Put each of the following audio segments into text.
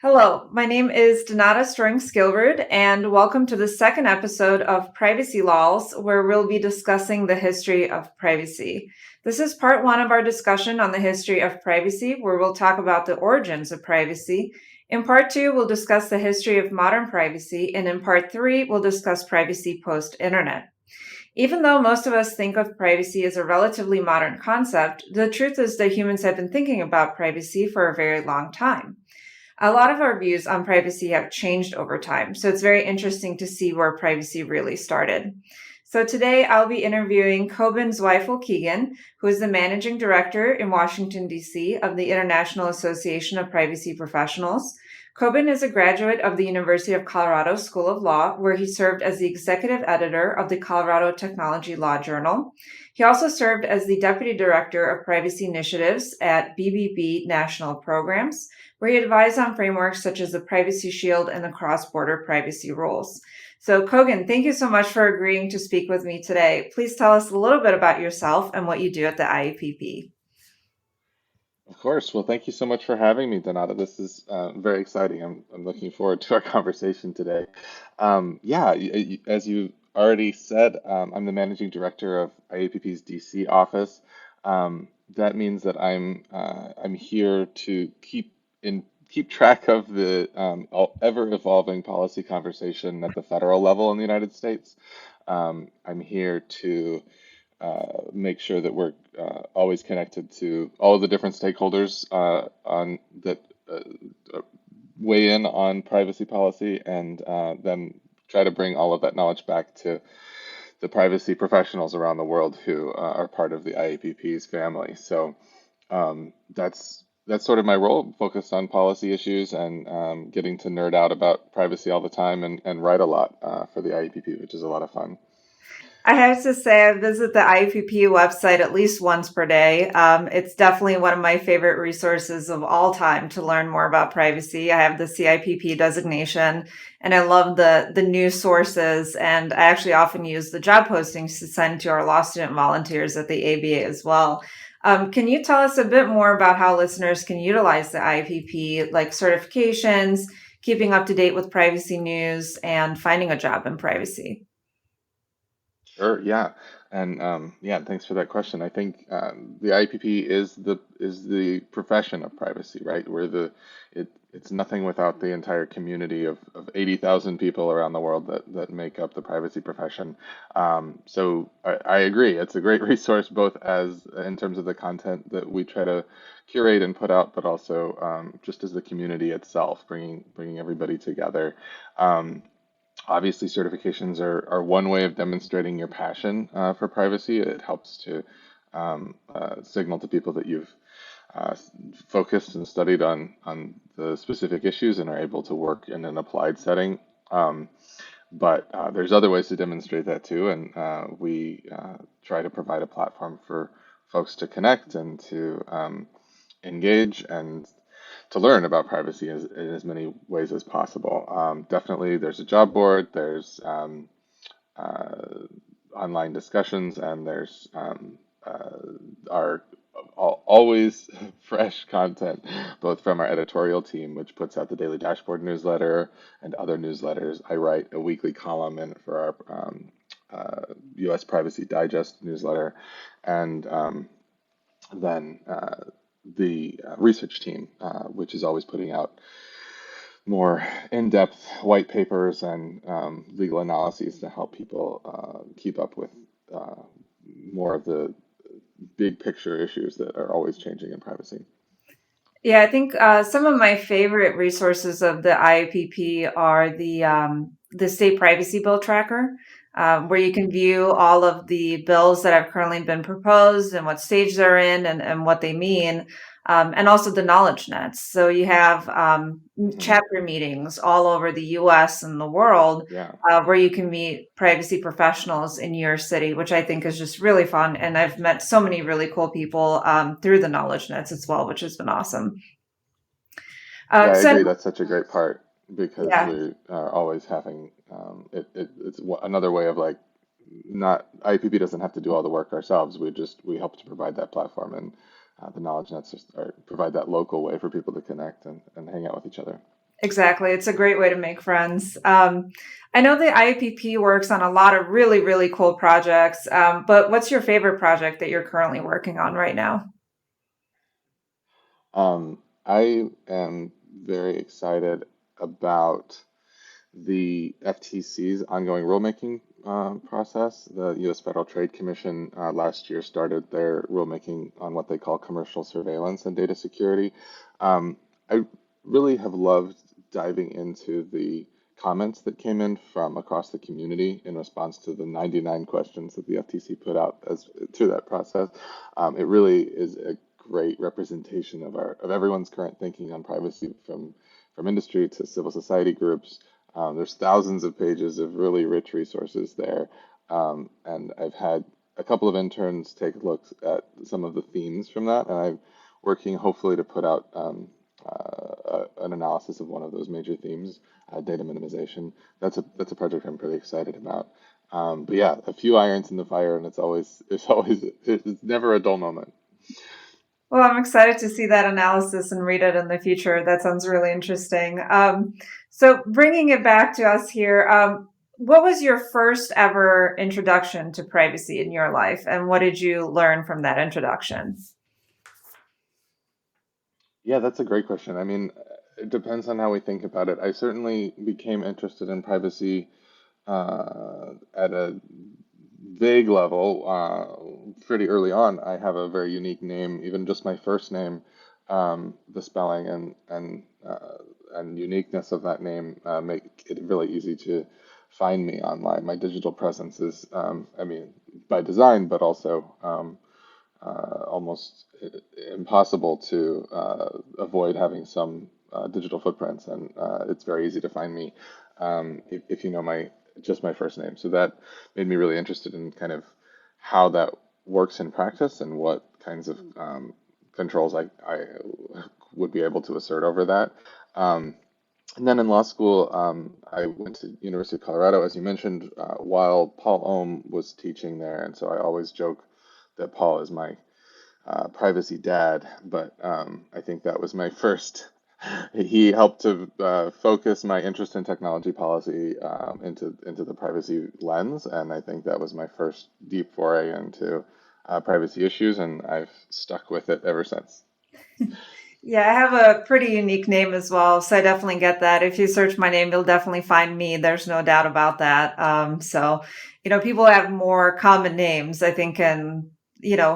Hello, my name is Donata Strong-Skilverd, and welcome to the second episode of Privacy Laws, where we'll be discussing the history of privacy. This is part one of our discussion on the history of privacy, where we'll talk about the origins of privacy. In part two, we'll discuss the history of modern privacy, and in part three, we'll discuss privacy post-internet. Even though most of us think of privacy as a relatively modern concept, the truth is that humans have been thinking about privacy for a very long time. A lot of our views on privacy have changed over time, so it's very interesting to see where privacy really started. So today I'll be interviewing Cobun Zweifel-Keegan, who is the managing director in Washington, D.C. of the International Association of Privacy Professionals. Cobun is a graduate of the University of Colorado School of Law, where he served as the executive editor of the Colorado Technology Law Journal. He also served as the deputy director of privacy initiatives at BBB National Programs, where he advised on frameworks such as the Privacy Shield and the cross-border privacy rules. So, Kogan, thank you so much for agreeing to speak with me today. Please tell us a little bit about yourself and what you do at the IAPP. Of course. Well, thank you so much for having me, Donata. This is very exciting. I'm looking forward to our conversation today. As you already said, I'm the managing director of IAPP's DC office. That means that I'm here to keep track of the ever evolving policy conversation at the federal level in the United States. I'm here to make sure that we're always connected to all of the different stakeholders on that uh, weigh in on privacy policy, and then try to bring all of that knowledge back to the privacy professionals around the world who are part of the IAPP's family. So that's sort of my role, focused on policy issues and getting to nerd out about privacy all the time and write a lot for the IAPP, which is a lot of fun. I have to say, I visit the IPP website at least once per day. It's definitely one of my favorite resources of all time to learn more about privacy. I have the CIPP designation, and I love the news sources. And I actually often use the job postings to send to our law student volunteers at the ABA as well. Can you tell us a bit more about how listeners can utilize the IPP, like certifications, keeping up to date with privacy news, and finding a job in privacy? Sure, yeah. And yeah, thanks for that question. I think the IPP is the profession of privacy, right? It's nothing without the entire community of 80,000 people around the world that make up the privacy profession. So I agree. It's a great resource, both as in terms of the content that we try to curate and put out, but also just as the community itself, bringing everybody together. Um, Obviously, certifications are one way of demonstrating your passion for privacy. It helps to signal to people that you've uh, focused and studied on the specific issues and are able to work in an applied setting. But there's other ways to demonstrate that too, and we try to provide a platform for folks to connect and to engage and to learn about privacy in as many ways as possible. Definitely, there's a job board, there's uh, online discussions, and there's our always fresh content, both from our editorial team, which puts out the daily dashboard newsletter and other newsletters. I write a weekly column in for our U.S. Privacy Digest newsletter, and then the research team, which is always putting out more in-depth white papers and legal analyses to help people keep up with uh, more of the big picture issues that are always changing in privacy. Yeah, I think some of my favorite resources of the IAPP are the state privacy bill tracker, where you can view all of the bills that have currently been proposed and what stage they're in and what they mean, and also the knowledge nets. So you have Mhm. chapter meetings all over the U.S. and the world, Yeah. where you can meet privacy professionals in your city, which I think is just really fun. And I've met so many really cool people through the knowledge nets as well, which has been awesome. Yeah, I So agree. That's such a great part because yeah, we are always having another way of like not IPP doesn't have to do all the work ourselves. We help to provide that platform and the knowledge nets provide that local way for people to connect and hang out with each other. Exactly. It's a great way to make friends. I know the IAPP works on a lot of really, really cool projects, but what's your favorite project that you're currently working on right now? I am very excited about the FTC's ongoing rulemaking process. The U.S. Federal Trade Commission last year started their rulemaking on what they call commercial surveillance and data security. I really have loved diving into the comments that came in from across the community in response to the 99 questions that the FTC put out as through that process. It really is a great representation of our of everyone's current thinking on privacy from industry to civil society groups. There's thousands of pages of really rich resources there. And I've had a couple of interns take looks at some of the themes from that, and I'm working hopefully to put out an analysis of one of those major themes, data minimization. That's a project I'm pretty excited about. But yeah, a few irons in the fire, and it's never a dull moment. Well, I'm excited to see that analysis and read it in the future. That sounds really interesting. So, bringing it back to us here, what was your first ever introduction to privacy in your life, and what did you learn from that introduction? Yeah, that's a great question. I mean, it depends on how we think about it. I certainly became interested in privacy at a vague level pretty early on. I have a very unique name, even just my first name, the spelling and uniqueness of that name make it really easy to find me online. My digital presence is, I mean, by design, but also almost impossible to avoid having some digital footprints, and it's very easy to find me if you know my just my first name. So that made me really interested in kind of how that works in practice and what kinds of controls I would be able to assert over that. Um, and then in law school, I went to University of Colorado, as you mentioned, while Paul Ohm was teaching there, and so I always joke that Paul is my privacy dad, but I think that was my first. He helped to focus my interest in technology policy into the privacy lens, and I think that was my first deep foray into privacy issues, and I've stuck with it ever since. Yeah, I have a pretty unique name as well, so I definitely get that. If you search my name, you'll definitely find me. There's no doubt about that. People have more common names, I think, and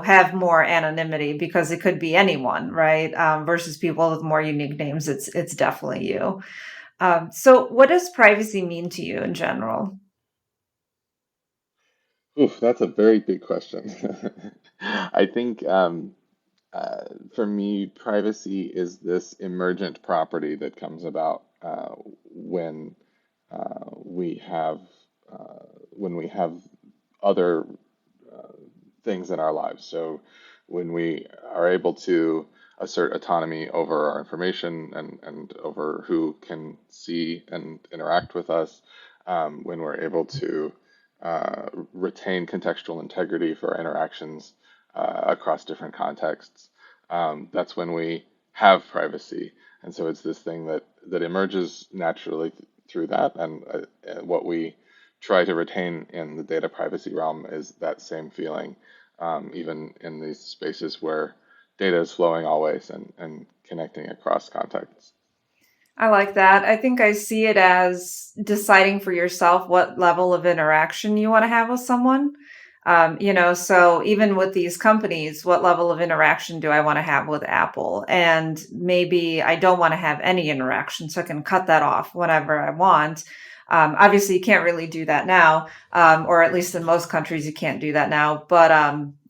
have more anonymity because it could be anyone, right? Versus people with more unique names, it's definitely you. So, what does privacy mean to you in general? Oof, that's a very big question. I think for me, privacy is this emergent property that comes about when when we have other things in our lives. So when we are able to assert autonomy over our information and over who can see and interact with us, when we're able to retain contextual integrity for our interactions across different contexts, that's when we have privacy. And so it's this thing that emerges naturally through that. And what we try to retain in the data privacy realm is that same feeling, even in these spaces where data is flowing always and connecting across contexts. I like that. I think I see it as deciding for yourself what level of interaction you want to have with someone. So even with these companies, what level of interaction do I want to have with Apple? And maybe I don't want to have any interaction, so I can cut that off whenever I want. Obviously, you can't really do that now, or at least in most countries, you can't do that now. But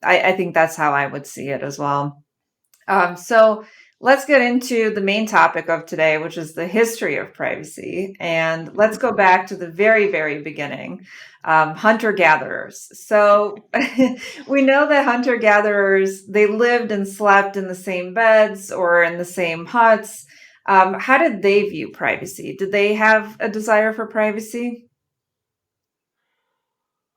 I think that's how I would see it as well. So let's get into the main topic of today, which is the history of privacy. And let's go back to the very, very beginning, hunter gatherers. So we know that hunter gatherers, they lived and slept in the same beds or in the same huts. How did they view privacy? Did they have a desire for privacy?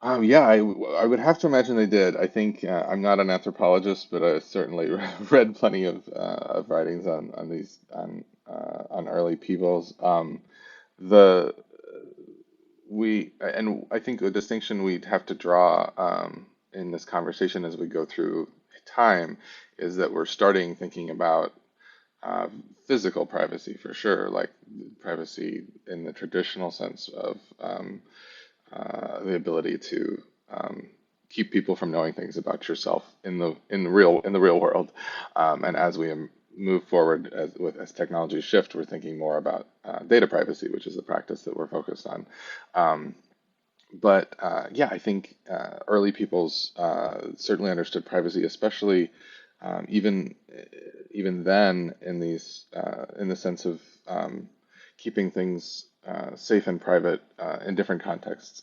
Yeah, I would have to imagine they did. I think I'm not an anthropologist, but I certainly read plenty of writings on early peoples. The we and I think the distinction we'd have to draw in this conversation as we go through time is that we're starting thinking about uh, physical privacy for sure, like privacy in the traditional sense of the ability to keep people from knowing things about yourself in the real world. And as we move forward as technologies shift, we're thinking more about data privacy, which is the practice that we're focused on. Um, but yeah, I think early peoples certainly understood privacy, especially even even then in the sense of keeping things safe and private in different contexts.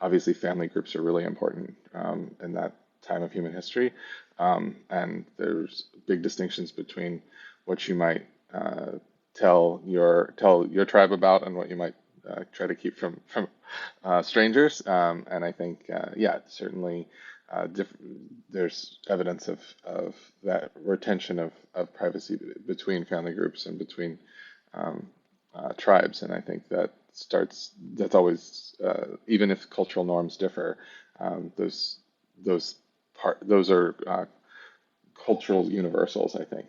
Obviously, family groups are really important in that time of human history, and there's big distinctions between what you might tell your tribe about and what you might try to keep from strangers. And I think, yeah, certainly there's evidence of that retention of privacy between family groups and between um, tribes. And I think that's always, even if cultural norms differ, those, those are cultural universals, I think.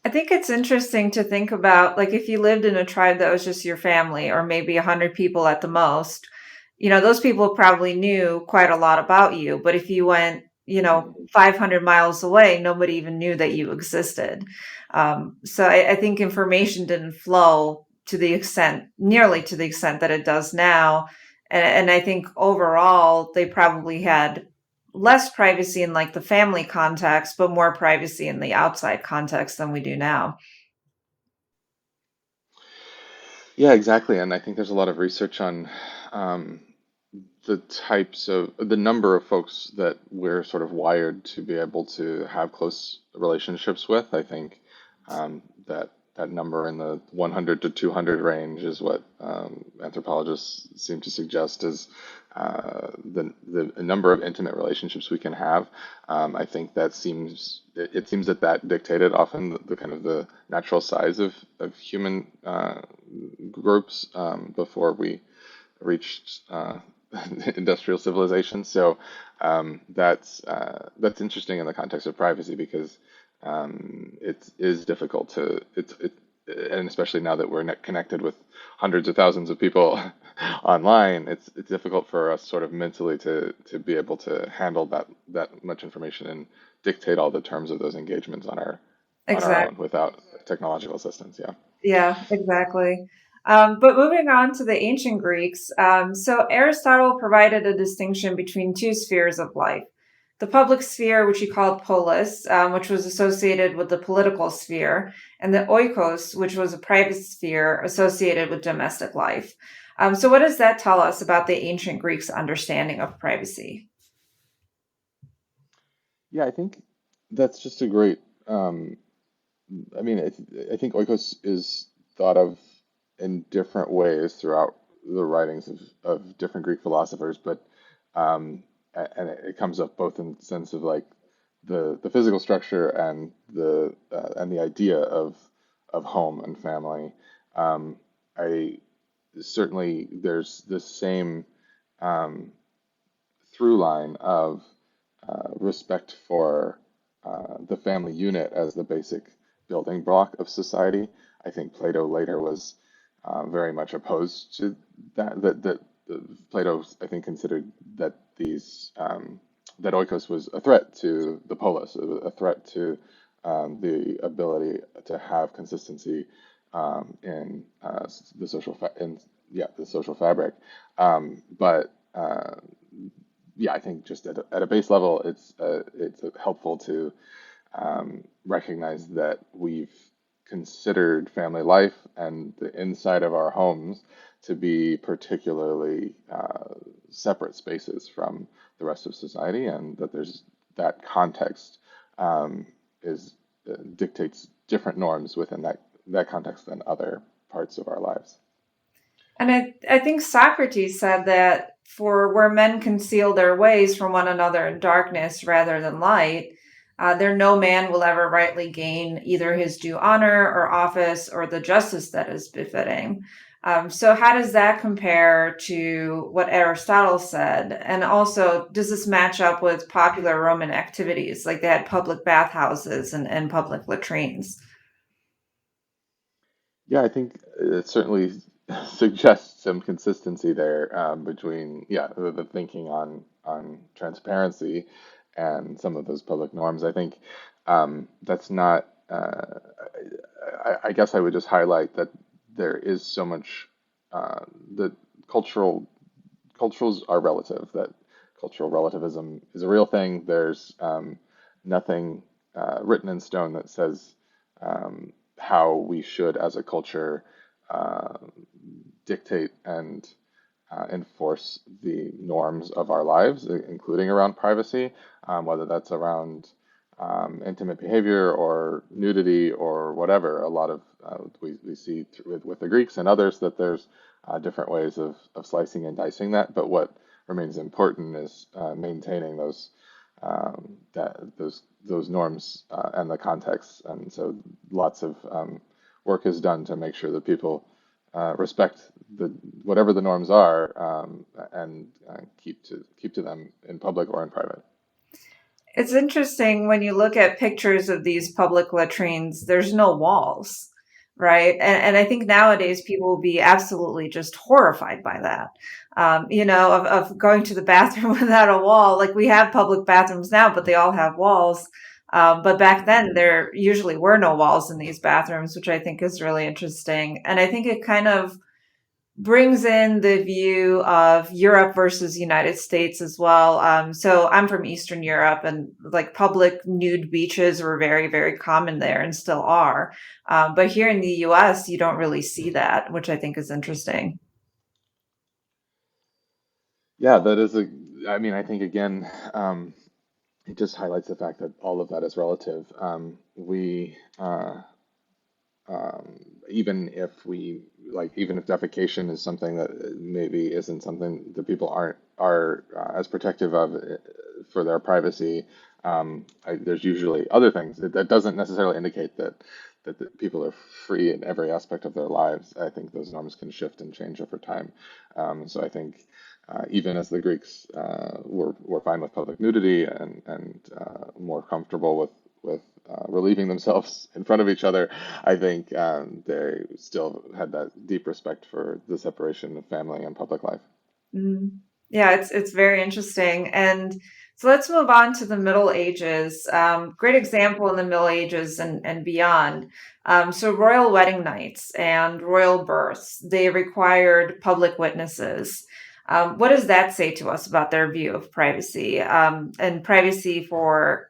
I think it's interesting to think about, like, if you lived in a tribe that was just your family or maybe 100 people at the most, those people probably knew quite a lot about you. But if you went, Mhm. 500 miles away, nobody even knew that you existed. So I think information didn't flow nearly to the extent that it does now. And I think overall, they probably had less privacy in like the family context, but more privacy in the outside context than we do now. Yeah, exactly. And I think there's a lot of research on um, the number of folks that we're sort of wired to be able to have close relationships with. I think that number in the 100 to 200 range is what anthropologists seem to suggest is the number of intimate relationships we can have. I think it seems that that dictated often the kind of the natural size of human groups before we reached industrial civilization. So that's interesting in the context of privacy because it is difficult and especially now that we're connected with hundreds of thousands of people online, it's difficult for us sort of mentally to be able to handle that much information and dictate all the terms of those engagements on our Exactly. own without technological assistance. Yeah. Yeah, exactly. But moving on to the ancient Greeks, so Aristotle provided a distinction between two spheres of life. The public sphere, which he called polis, which was associated with the political sphere, and the oikos, which was a private sphere associated with domestic life. So, what does that tell us about the ancient Greeks' understanding of privacy? Yeah, I think that's just a great. I mean, I think oikos is thought of in different ways throughout the writings of different Greek philosophers, but and it comes up both in the sense of like the physical structure and the idea of home and family. I certainly there's the same um, through line of respect for the family unit as the basic building block of society. I think Plato later was very much opposed to Plato, I think, considered that that oikos was a threat to the polis, a threat to the ability to have consistency in the the social fabric. But yeah, I think just at a base level, it's helpful to recognize that we've considered family life and the inside of our homes to be particularly separate spaces from the rest of society, and that there's that context um, is dictates different norms within that context than other parts of our lives. And I think Socrates said that for where men conceal their ways from one another in darkness rather than light, There no man will ever rightly gain either his due honor or office or the justice that is befitting. So, how does that compare to what Aristotle said? And also, does this match up with popular Roman activities? Like they had public bathhouses and public latrines. Yeah, I think it certainly suggests some consistency there between the thinking on transparency and some of those public norms. I think that's not. I guess I would just highlight that there is so much that cultural cultures are relative. That cultural relativism is a real thing. There's nothing written in stone that says how we should, as a culture, uh, dictate and enforce the norms of our lives, including around privacy, whether that's around intimate behavior or nudity or whatever. A lot of we see with the Greeks and others that there's different ways of slicing and dicing that. But what remains important is maintaining those norms and the context. And so lots of work is done to make sure that people respect the whatever the norms are and keep to them in public or in private. It's interesting when you look at pictures of these public latrines, there's no walls, right? And I think nowadays people will be absolutely just horrified by that. Of going to the bathroom without a wall. Like we have public bathrooms now, but they all have walls. But back then, there usually were no walls in these bathrooms, which I think is really interesting. And I think it kind of brings in the view of Europe versus United States as well. So I'm from Eastern Europe, and like public nude beaches were very, very common there and still are. But here in the US, you don't really see that, which I think is interesting. Yeah, that is a. I mean, I think again, it just highlights the fact that all of that is relative. We even if we even if defecation is something that maybe isn't something that people aren't are as protective of for their privacy, there's usually other things that doesn't necessarily indicate that people are free in every aspect of their lives. I think those norms can shift and change over time. So I think even as the Greeks were fine with public nudity and more comfortable with relieving themselves in front of each other, I think they still had that deep respect for the separation of family and public life. Mhm. Yeah, it's very interesting. And so let's move on to the Middle Ages. Great example in the Middle Ages and beyond. So royal wedding nights and royal births, they required public witnesses. What does that say to us about their view of privacy and privacy for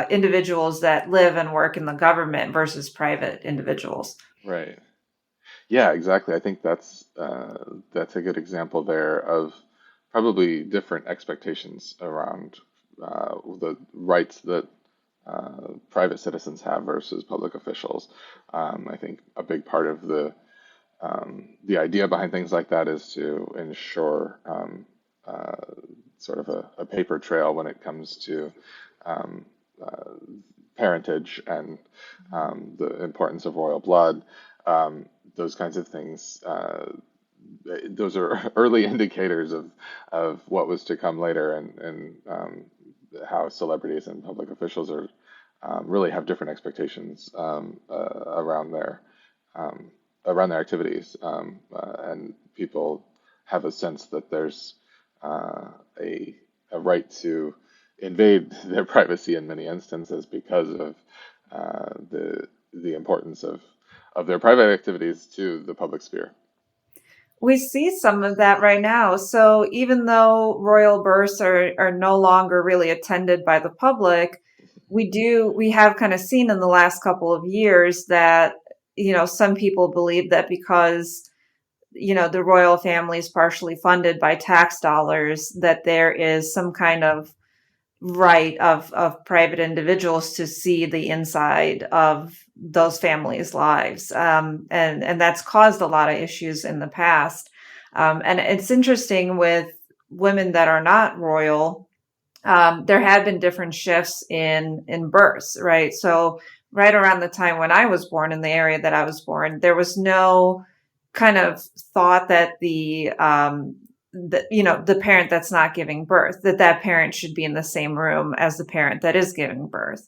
individuals that live and work in the government versus private individuals? Right. Yeah, exactly. I think that's a good example there of probably different expectations around the rights that private citizens have versus public officials. I think a big part of the idea behind things like that is to ensure uh, sort of a paper trail when it comes to um, uh, parentage and the importance of royal blood. Those kinds of things. Those are early indicators of what was to come later, and how celebrities and public officials are really have different expectations um, around their activities, and people have a sense that there's uh, a a right to invade their privacy in many instances because of the importance of their private activities to the public sphere. We see some of that right now. So even though royal births are no longer really attended by the public, we have kind of seen in the last couple of years that, some people believe that because, the royal family is partially funded by tax dollars, that there is some kind of right of private individuals to see the inside of those families' lives, and that's caused a lot of issues in the past. And it's interesting with women that are not royal. there had been different shifts in births, right? So right around the time when I was born, in the area that I was born, there was no kind of thought that the parent that's not giving birth, that parent should be in the same room as the parent that is giving birth.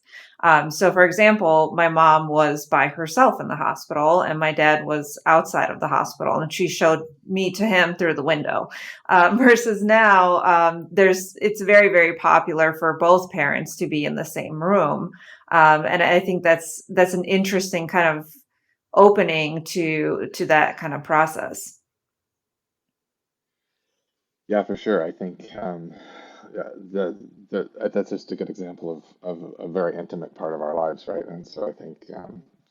So for example, my mom was by herself in the hospital and my dad was outside of the hospital, and she showed me to him through the window. Versus now, it's very, very popular for both parents to be in the same room. And I think that's an interesting kind of opening to that kind of process. Yeah, for sure. I think yeah, that's just a good example of a very intimate part of our lives, right? And so I think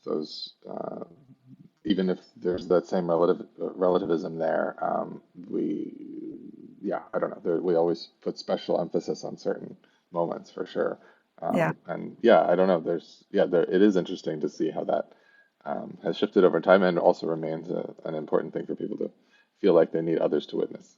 those even if there's that same relativism there, yeah, I don't know. We always put special emphasis on certain moments for sure. Yeah. And yeah, I don't know. It is interesting to see how that has shifted over time and also remains an important thing for people to feel like they need others to witness.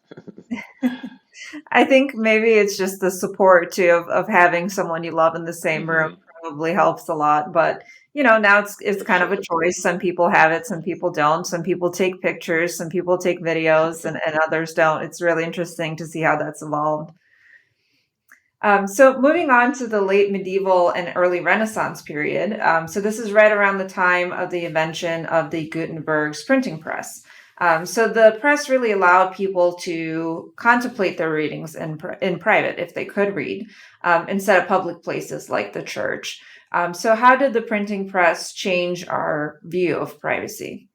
I think maybe it's just the support too of having someone you love in the same room Hmm. probably helps a lot. But now it's For kind of a sure. choice. Some people have it, some people don't. Some people take pictures, some people take videos, and others don't. It's really interesting to see how that's evolved. So moving on to the late medieval and early Renaissance period. So this is right around the time of the invention of the Gutenberg's printing press. So the press really allowed people to contemplate their readings in private if they could read, instead of public places like the church. So how did the printing press change our view of privacy?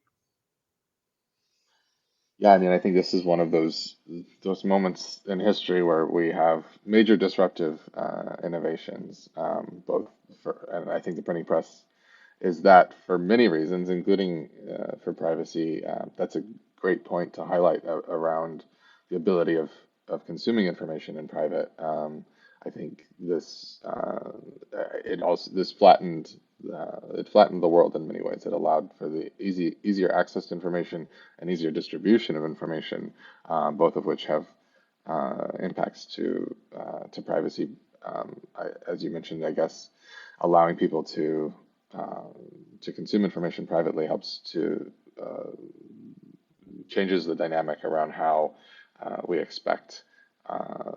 Yeah, I mean, I think this is one of those moments in history where we have major disruptive innovations, both and I think the printing press is that for many reasons, including for privacy. That's a great point to highlight around the ability of consuming information in private. I think this it flattened the world in many ways. It allowed for the easier access to information and easier distribution of information, both of which have impacts to privacy. As you mentioned, I guess allowing people to consume information privately helps to changes the dynamic around how we expect uh,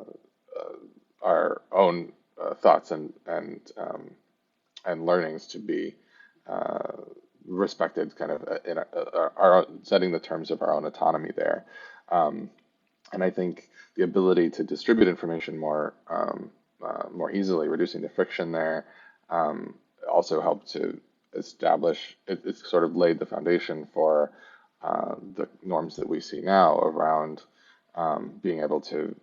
our own thoughts and learnings to be uh, respected, kind of in setting the terms of our own autonomy there. Um, and I think the ability to distribute information more easily, reducing the friction there, um, also helped to establish. It's sort of laid the foundation for the norms that we see now around being able to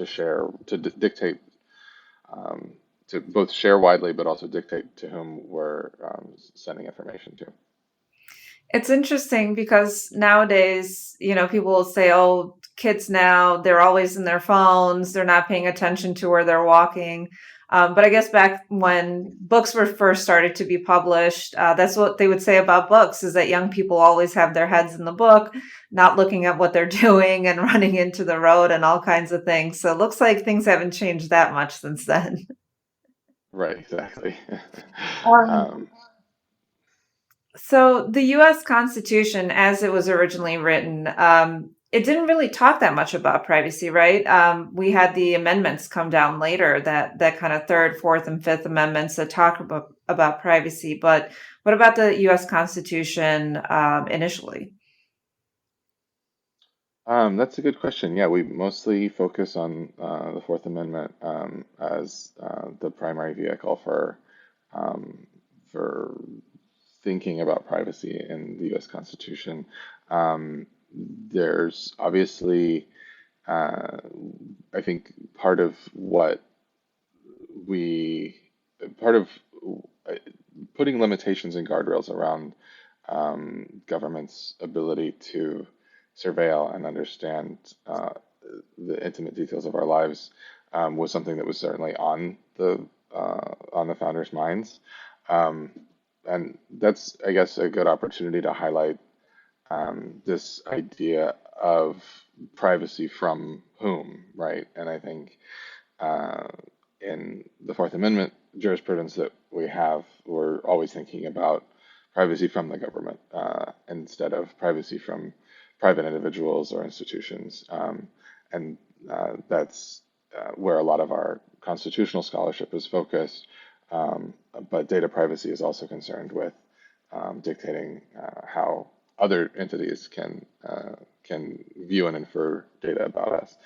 share, dictate, um, to both share widely, but also dictate to whom we're sending information to. It's interesting because nowadays, people will say, oh, kids now, they're always in their phones, they're not paying attention to where they're walking. But I guess back when books were first started to be published, that's what they would say about books, is that young people always have their heads in the book, not looking at what they're doing and running into the road and all kinds of things. So it looks like things haven't changed that much since then. Right, exactly. Um, um, So the US Constitution, as it was originally written, it didn't really talk that much about privacy, right? We had the amendments come down later, that kind of third, fourth, and fifth amendments that talk about privacy. But what about the US Constitution initially? that's a good question. Yeah, we mostly focus on the Fourth Amendment as the primary vehicle um, for thinking about privacy in the U.S. Constitution. There's obviously, uh, I think, we, part of uh, putting limitations and guardrails around government's ability to surveil and understand the intimate details of our lives was something that was certainly on the founders' minds. Um, and that's, I guess, a good opportunity to highlight this idea of privacy from whom, right? And I think uh, in the Fourth Amendment jurisprudence that we have, we're always thinking about privacy from the government instead of privacy from private individuals or institutions. And that's where a lot of our constitutional scholarship is focused. But data privacy is also concerned with dictating how other entities can view and infer data about us.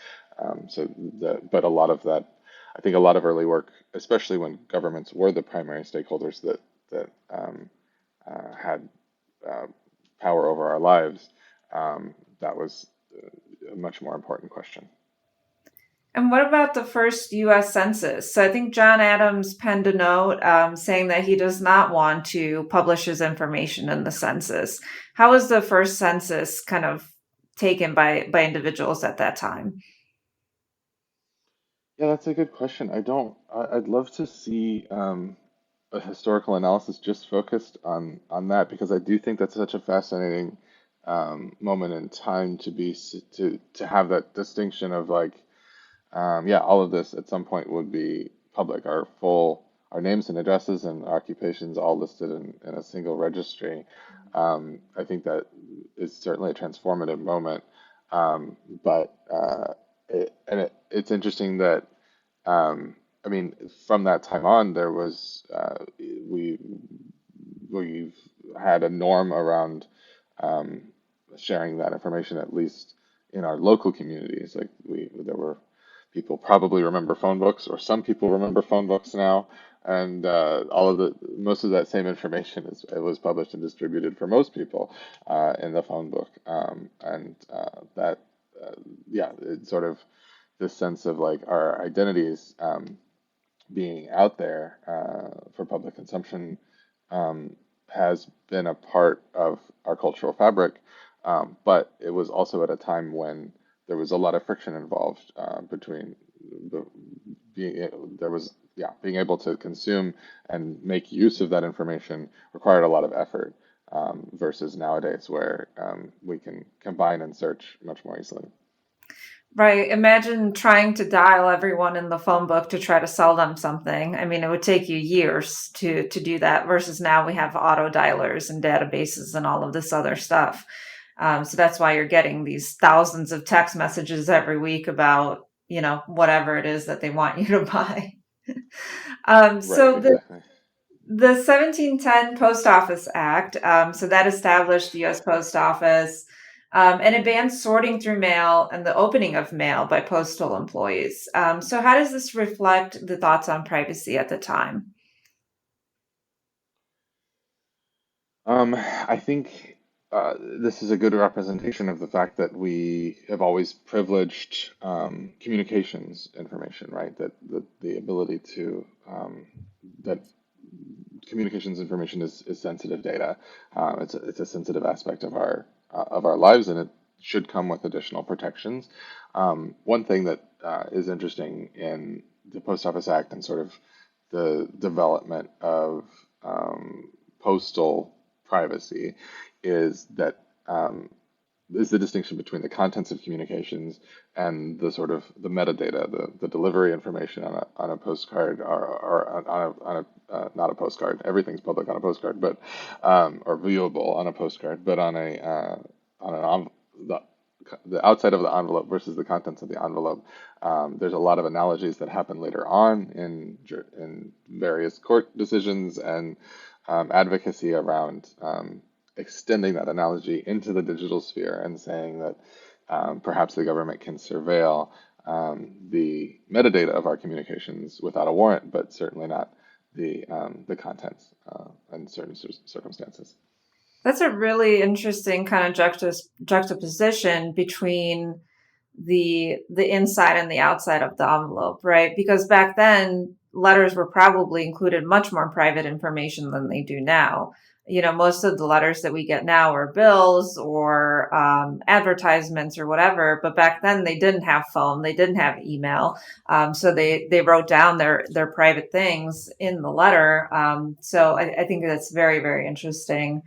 But a lot of that, I think, a lot of early work, especially when governments were the primary stakeholders that had uh, power over our lives, that was a much more important question. And what about the first US Census? So I think John Adams penned a note saying that he does not want to publish his information in the census. How was the first census kind of taken by individuals at that time? Yeah, that's a good question. I'd love to see a historical analysis just focused on that because I do think that's such a fascinating moment in time to have that distinction of like, yeah, all of this at some point would be public. Our names and addresses and occupations all listed in a single registry. I think that is certainly a transformative moment. But it's interesting that I mean, from that time on, there was we we've had a norm around um, sharing that information, at least in our local communities. Like there were people probably remember phone books, or some people remember phone books now, and all of the most of that same information it was published and distributed for most people in the phone book, and that yeah, it's sort of this sense of like our identities being out there for public consumption um, has been a part of our cultural fabric, but it was also at a time when there was a lot of friction involved between the, being there was yeah being able to consume and make use of that information required a lot of effort versus nowadays where we can combine and search much more easily. Right. Imagine trying to dial everyone in the phone book to try to sell them something. I mean, it would take you years to do that versus now we have auto dialers and databases and all of this other stuff. So that's why you're getting these thousands of text messages every week about, whatever it is that they want you to buy. Right, So exactly. the 1710 Post Office Act, so that established the U.S. Post Office, and it banned sorting through mail and the opening of mail by postal employees. So, how does this reflect the thoughts on privacy at the time? I think this is a good representation of the fact that we have always privileged communications information, right? That the ability to that communications information is sensitive data. It's a sensitive aspect of our lives, and it should come with additional protections. One thing that is interesting in the Post Office Act and sort of the development of postal privacy is that is the distinction between the contents of communications and the sort of the metadata, the delivery information on a postcard or on not a postcard. Everything's public on a postcard, but or viewable on a postcard, but on the outside of the envelope versus the contents of the envelope. There's a lot of analogies that happen later on in various court decisions and advocacy around extending that analogy into the digital sphere and saying that perhaps the government can surveil the metadata of our communications without a warrant, but certainly not the contents in certain circumstances. That's a really interesting kind of juxtaposition between the inside and the outside of the envelope, right? Because back then, letters were probably included much more private information than they do now. Most of the letters that we get now are bills or advertisements or whatever. But back then, they didn't have phone, they didn't have email, so they wrote down their private things in the letter. So I think that's very very interesting.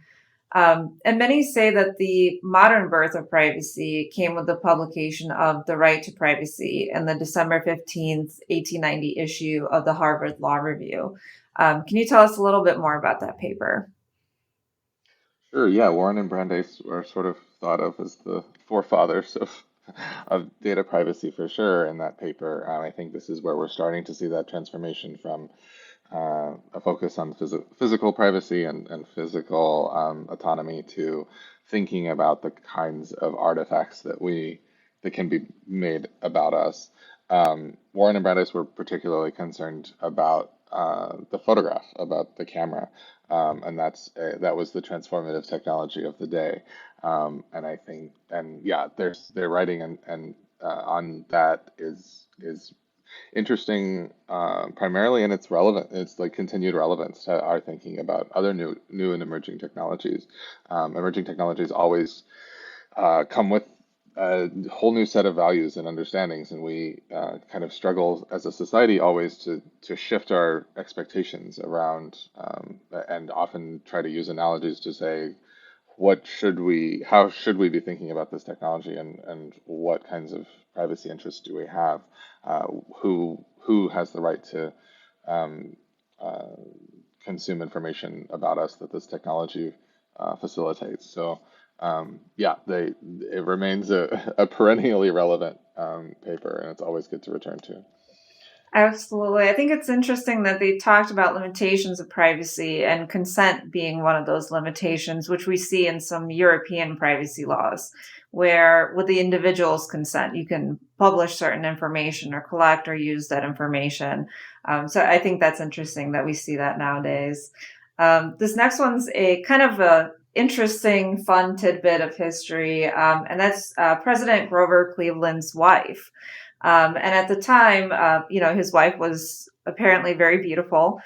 And many say that the modern birth of privacy came with the publication of The Right to Privacy in the December 15th, 1890 issue of the Harvard Law Review. Can you tell us a little bit more about that paper? Sure, yeah, Warren and Brandeis are sort of thought of as the forefathers of data privacy for sure in that paper. I think this is where we're starting to see that transformation from a focus on physical privacy and physical autonomy to thinking about the kinds of artifacts that can be made about us. Warren and Brandeis were particularly concerned about the photograph, about the camera, and that was the transformative technology of the day. And I think, and yeah, their writing and on that is interesting, primarily in its relevant, its like continued relevance to our thinking about other new and emerging technologies. Emerging technologies always come with a whole new set of values and understandings, and we kind of struggle as a society always to shift our expectations around, and often try to use analogies to say how should we be thinking about this technology, and what kinds of privacy interests do we have? Who has the right to um, uh, consume information about us that this technology facilitates? So yeah, it remains a perennially relevant paper, and it's always good to return to. Absolutely. I think it's interesting that they talked about limitations of privacy and consent being one of those limitations, which we see in some European privacy laws, where with the individual's consent, you can publish certain information or collect or use that information. So I think that's interesting that we see that nowadays. This next one's a kind of a interesting, fun tidbit of history, and that's President Grover Cleveland's wife. And at the time, his wife was apparently very beautiful.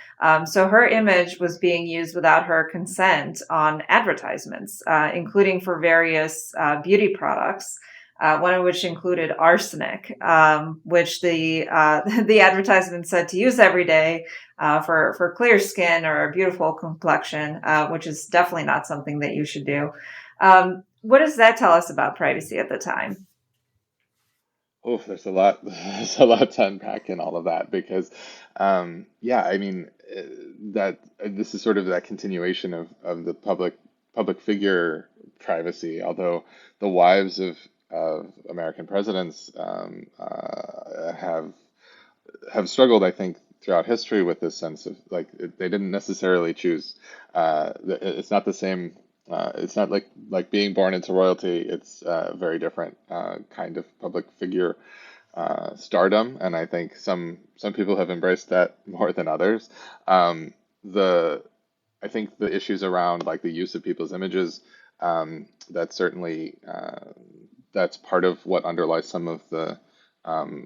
So her image was being used without her consent on advertisements, including for various beauty products. One of which included arsenic, which the the advertisement said to use every day for clear skin or a beautiful complexion, which is definitely not something that you should do. What does that tell us about privacy at the time? Oh, there's a lot, there's a lot to unpack in all of that because, yeah, I mean, that this is sort of that continuation of the public figure privacy. Although the wives of American presidents have struggled, I think, throughout history with this sense of like they didn't necessarily choose. It's not the same. It's not like being born into royalty. It's a very different kind of public figure stardom, and I think some people have embraced that more than others. The I think the issues around like the use of people's images, that's certainly that's part of what underlies some of the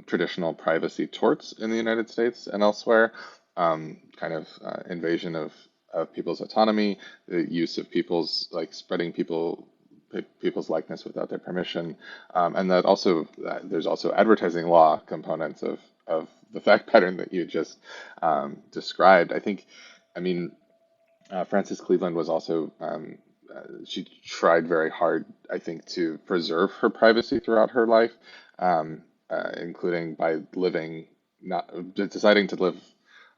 traditional privacy torts in the United States and elsewhere. Kind of invasion of people's autonomy, the use of people's like spreading people's likeness without their permission, and that also there's also advertising law components of the fact pattern that you just described. I think, I mean, Frances Cleveland was also she tried very hard, I think, to preserve her privacy throughout her life, including by living not deciding to live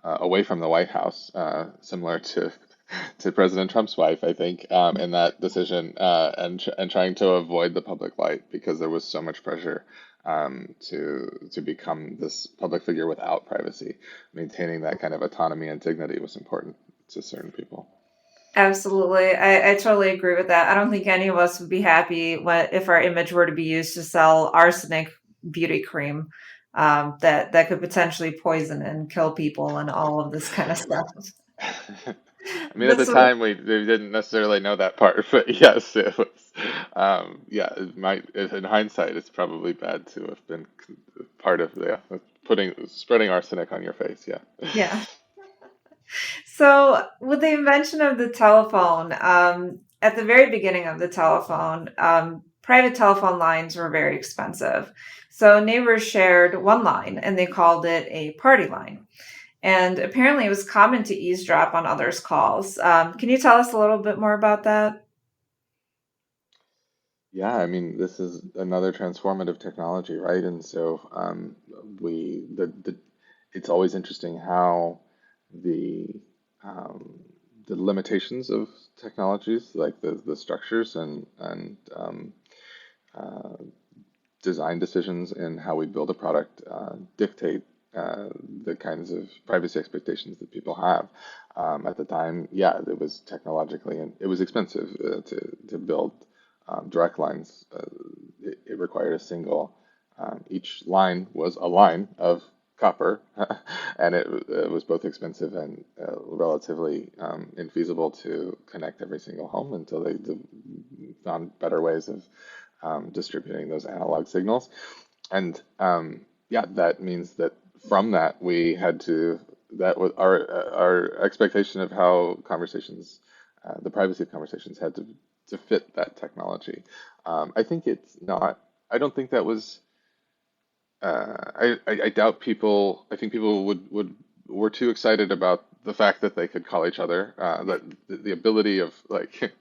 away from the White House, similar to President Trump's wife, I think, in that decision, and trying to avoid the public light because there was so much pressure to become this public figure without privacy. Maintaining that kind of autonomy and dignity was important to certain people. Absolutely. I totally agree with that. I don't think any of us would be happy if our image were to be used to sell arsenic beauty cream, that could potentially poison and kill people and all of this kind of stuff. I mean, at the This time we didn't necessarily know that part, but yes, it was. Yeah, it might. In hindsight, it's probably bad to have been part of the putting spreading arsenic on your face. Yeah. Yeah. So, with the invention of the telephone, at the very beginning of the telephone, private telephone lines were very expensive. So, neighbors shared one line and they called it a party line. And apparently, it was common to eavesdrop on others' calls. Can you tell us a little bit more about that? Yeah, I mean, this is another transformative technology, right? And so it's always interesting how the um, the limitations of technologies, like the structures and uh, design decisions in how we build a product dictate the kinds of privacy expectations that people have. At the time, yeah, it was technologically and it was expensive to build direct lines. It required a single. Each line was a line of copper, and it was both expensive and relatively infeasible to connect every single home until they found better ways of distributing those analog signals. And yeah, that means that from that we had to that was our expectation of how conversations, the privacy of conversations, had to fit that technology. I think it's not. I don't think that was. I doubt people. I think people would were too excited about the fact that they could call each other. That the ability of like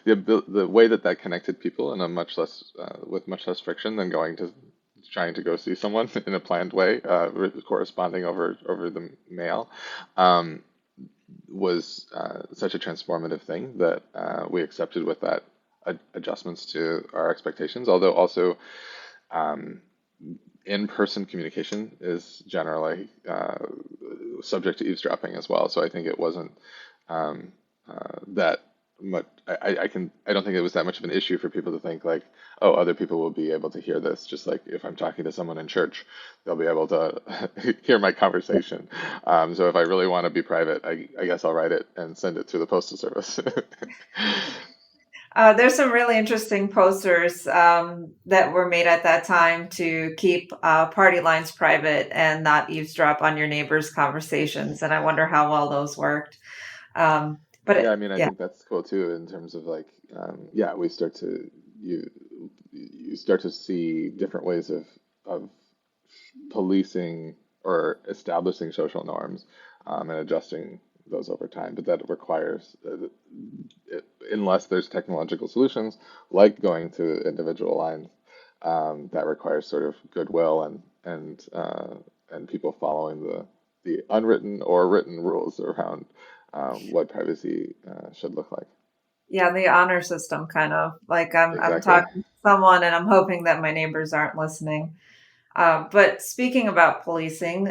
the way that that connected people in a much less with much less friction than going to trying to go see someone in a planned way, corresponding over the mail, um, was such a transformative thing that we accepted with that adjustments to our expectations. Although also um, in-person communication is generally subject to eavesdropping as well. So I think it wasn't that much. I don't think it was that much of an issue for people to think like, oh, other people will be able to hear this. Just like if I'm talking to someone in church, they'll be able to hear my conversation. So if I really want to be private, I guess I'll write it and send it to the postal service. There's some really interesting posters that were made at that time to keep party lines private and not eavesdrop on your neighbors' conversations. And I wonder how well those worked. But Yeah, I mean, I yeah, think that's cool too in terms of like, yeah, you you start to see different ways of policing or establishing social norms and adjusting those over time. But that requires, unless there's technological solutions like going to individual lines, that requires sort of goodwill and people following the unwritten or written rules around what privacy should look like. yeah, the honor system kind of like I'm Exactly. talking to someone and I'm hoping that my neighbors aren't listening. But speaking about policing,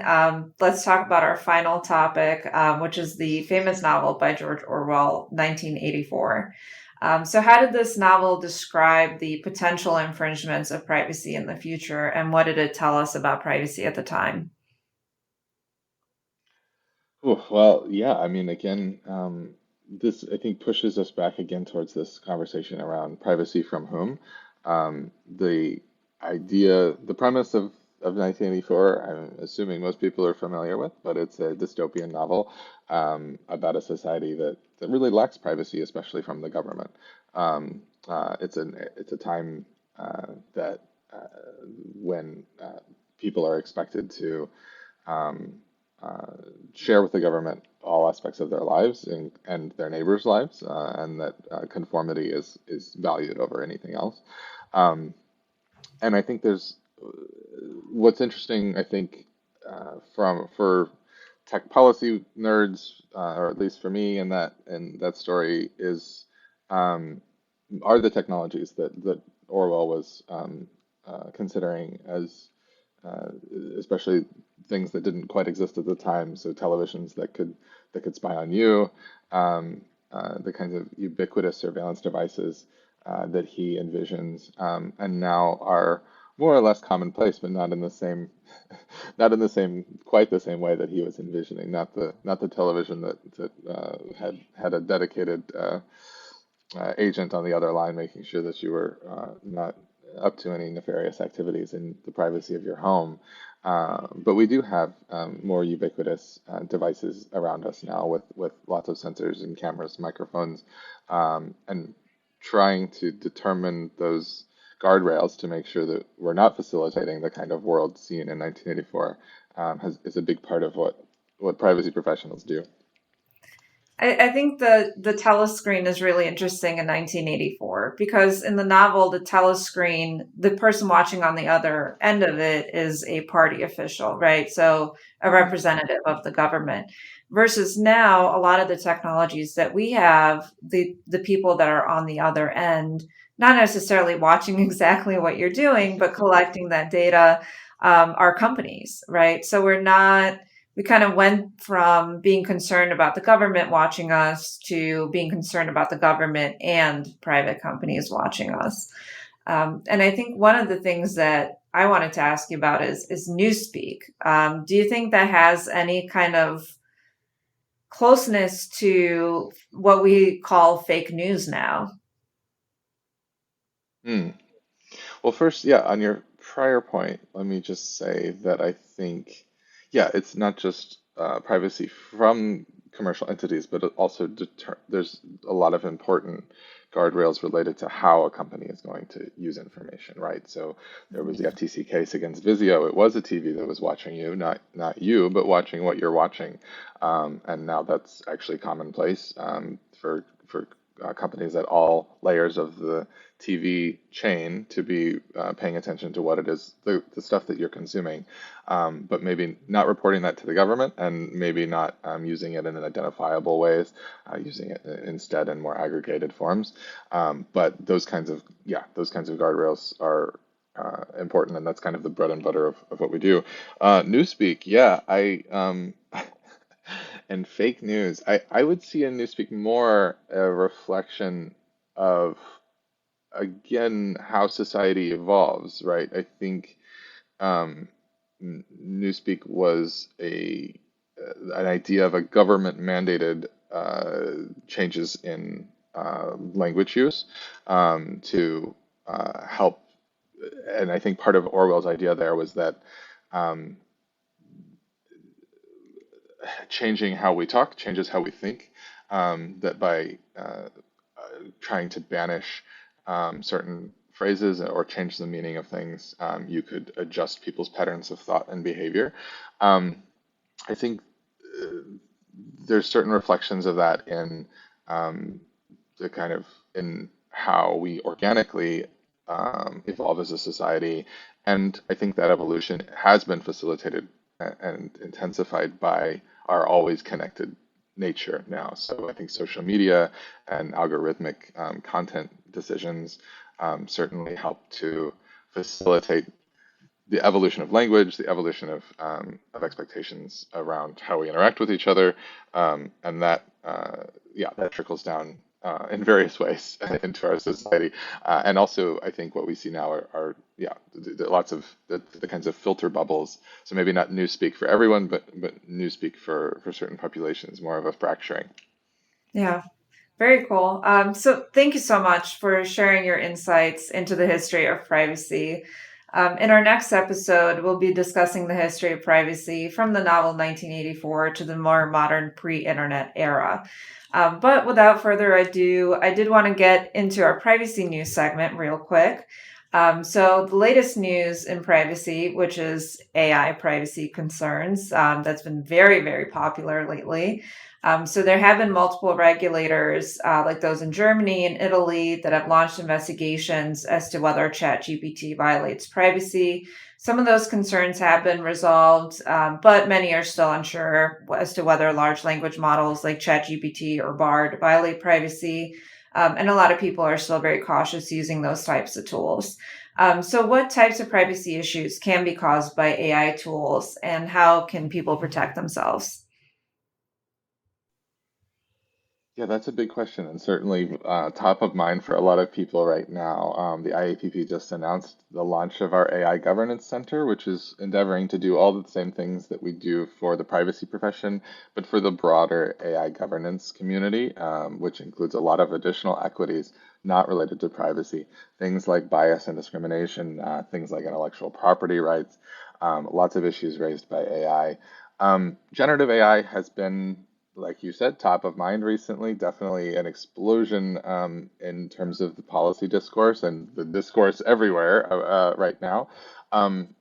let's talk about our final topic, which is the famous novel by George Orwell, 1984. So, how did this novel describe the potential infringements of privacy in the future, and what did it tell us about privacy at the time? Ooh, well, yeah, I mean, again, this I think pushes us back again towards this conversation around privacy from whom. The the premise of 1984, I'm assuming most people are familiar with, but it's a dystopian novel about a society that really lacks privacy, especially from the government. It's a time that when people are expected to um, uh, share with the government all aspects of their lives and their neighbors' lives, and that conformity is valued over anything else. Um, and I think there's what's interesting. I think from for tech policy nerds, or at least for me, in that story is um, are the technologies that Orwell was considering as uh, especially things that didn't quite exist at the time. So televisions that could spy on you, the kinds of ubiquitous surveillance devices that he envisions, and now are more or less commonplace, but not in the same, not in the same, quite the same way that he was envisioning. Not the television that had a dedicated agent on the other line, making sure that you were not up to any nefarious activities in the privacy of your home. But we do have more ubiquitous devices around us now with lots of sensors and cameras, microphones, and trying to determine those guardrails to make sure that we're not facilitating the kind of world seen in 1984 is a big part of what privacy professionals do. I think the telescreen is really interesting in 1984 because in the novel, the telescreen, the person watching on the other end of it is a party official, right? So a Hmm. representative of the government. Versus now, a lot of the technologies that we have, the people that are on the other end, not necessarily watching exactly what you're doing, but collecting that data, are companies, right? So we kind of went from being concerned about the government watching us to being concerned about the government and private companies watching us. And I think one of the things that I wanted to ask you about is newspeak. Do you think that has any kind of closeness to what we call fake news now? Hmm. Well, first, yeah, on your prior point, let me just say that I think, yeah, it's not just privacy from commercial entities, but it also there's a lot of important guardrails related to how a company is going to use information, right? So there was the FTC case against Vizio. It was a TV that was watching you, not you, but watching what you're watching. And now that's actually commonplace for companies at all layers of the TV chain to be paying attention to what it is, the stuff that you're consuming, but maybe not reporting that to the government and maybe not using it in identifiable ways, using it instead in more aggregated forms. But those kinds of guardrails are important, and that's kind of the bread and butter of what we do. Newspeak, yeah, and fake news. I would see in Newspeak more a reflection of again how society evolves, right? I think um, Newspeak was a an idea of a government mandated changes in language use to help. And I think part of Orwell's idea there was that um, changing how we talk changes how we think. That by trying to banish certain phrases or change the meaning of things, you could adjust people's patterns of thought and behavior. Um, I think uh, there's certain reflections of that in um, the kind of in how we organically evolve as a society. And I think that evolution has been facilitated and intensified by our always connected nature now. So I think social media and algorithmic content decisions certainly help to facilitate the evolution of language, the evolution of expectations around how we interact with each other, and that yeah, that trickles down in various ways into our society. And also, I think what we see now are yeah, lots of the kinds of filter bubbles. So maybe not newspeak for everyone, but newspeak for certain populations, more of a fracturing. Yeah. Very cool. So thank you so much for sharing your insights into the history of privacy. In our next episode, we'll be discussing the history of privacy from the novel 1984 to the more modern pre-internet era. But without further ado, I did want to get into our privacy news segment real quick. So the latest news in privacy, which is AI privacy concerns, that's been very, very popular lately. So there have been multiple regulators, like those in Germany and Italy, that have launched investigations as to whether ChatGPT violates privacy. Some of those concerns have been resolved, but many are still unsure as to whether large language models like ChatGPT or Bard violate privacy. And a lot of people are still very cautious using those types of tools. So, what types of privacy issues can be caused by AI tools, and how can people protect themselves? Yeah, that's a big question, and certainly top of mind for a lot of people right now. The IAPP just announced the launch of our AI Governance Center, which is endeavoring to do all the same things that we do for the privacy profession, but for the broader AI governance community, which includes a lot of additional equities not related to privacy, things like bias and discrimination, things like intellectual property rights, lots of issues raised by AI. Generative AI has been, like you said, top of mind recently. Definitely an explosion in terms of the policy discourse and the discourse everywhere right now. Um,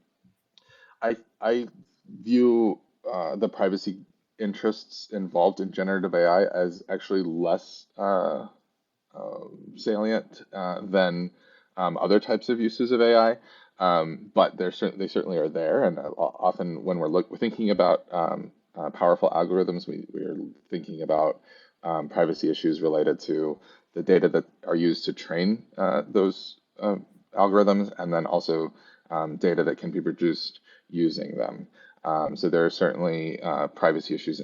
I view the privacy. interests involved in generative AI as actually less salient than other types of uses of AI. But they certainly are there, and often when we're thinking about powerful algorithms, we are thinking about privacy issues related to the data that are used to train those algorithms, and then also data that can be produced using them. So there are certainly privacy issues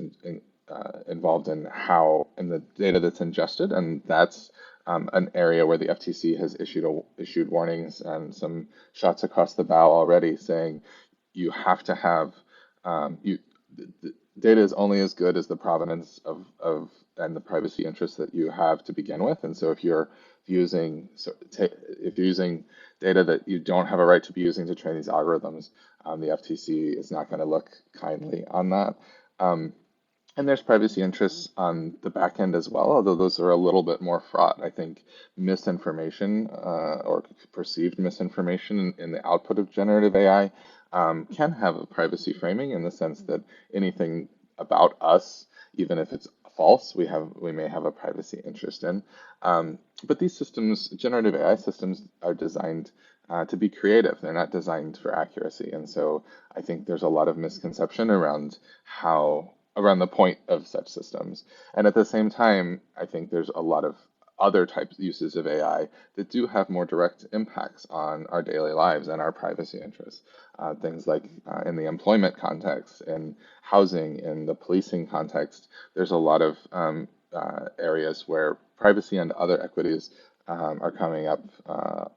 involved in the data that's ingested, and that's an area where the FTC has issued warnings and some shots across the bow already, saying you have to have the data is only as good as the provenance of and the privacy interests that you have to begin with. And so if you're if you're using data that you don't have a right to be using to train these algorithms, the FTC is not going to look kindly on that. Um, and there's privacy interests on the back end as well, although those are a little bit more fraught. I think misinformation or perceived misinformation in the output of generative AI can have a privacy framing in the sense that anything about us, even if it's false, we may have a privacy interest in. But these systems, generative AI systems, are designed to be creative. They're not designed for accuracy, and so I think there's a lot of misconception around the point of such systems. And at the same time, I think there's a lot of other types uses of AI that do have more direct impacts on our daily lives and our privacy interests. Things like in the employment context, in housing, in the policing context, there's a lot of areas where privacy and other equities are coming up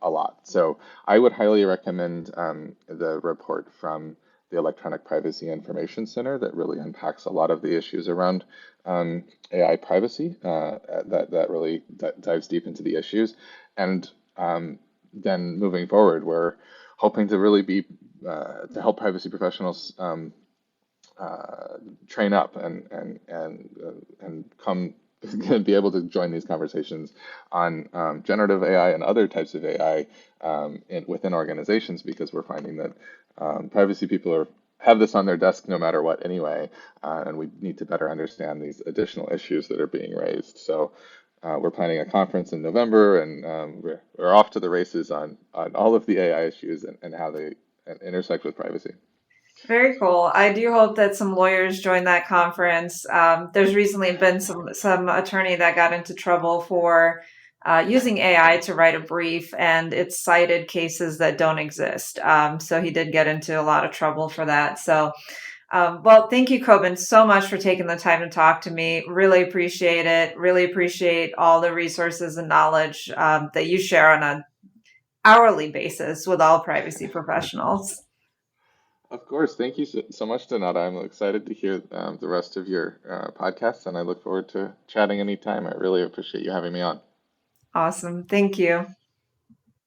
a lot. So I would highly recommend the report from the Electronic Privacy Information Center that really unpacks a lot of the issues around AI privacy. That really dives deep into the issues. And then moving forward, we're hoping to really be to help privacy professionals train up and come and be able to join these conversations on generative AI and other types of AI within organizations, because we're finding that privacy people have this on their desk no matter what anyway, and we need to better understand these additional issues that are being raised. So we're planning a conference in November, and we're off to the races on all of the AI issues and how they intersect with privacy. Very cool. I do hope that some lawyers join that conference. There's recently been some attorney that got into trouble for using AI to write a brief, and it cited cases that don't exist. So he did get into a lot of trouble for that. So, well, thank you, Cobun, so much for taking the time to talk to me. Really appreciate it. Really appreciate all the resources and knowledge that you share on an hourly basis with all privacy professionals. Of course. Thank you so much, Donata. I'm excited to hear the rest of your podcast, and I look forward to chatting anytime. I really appreciate you having me on. Awesome. Thank you.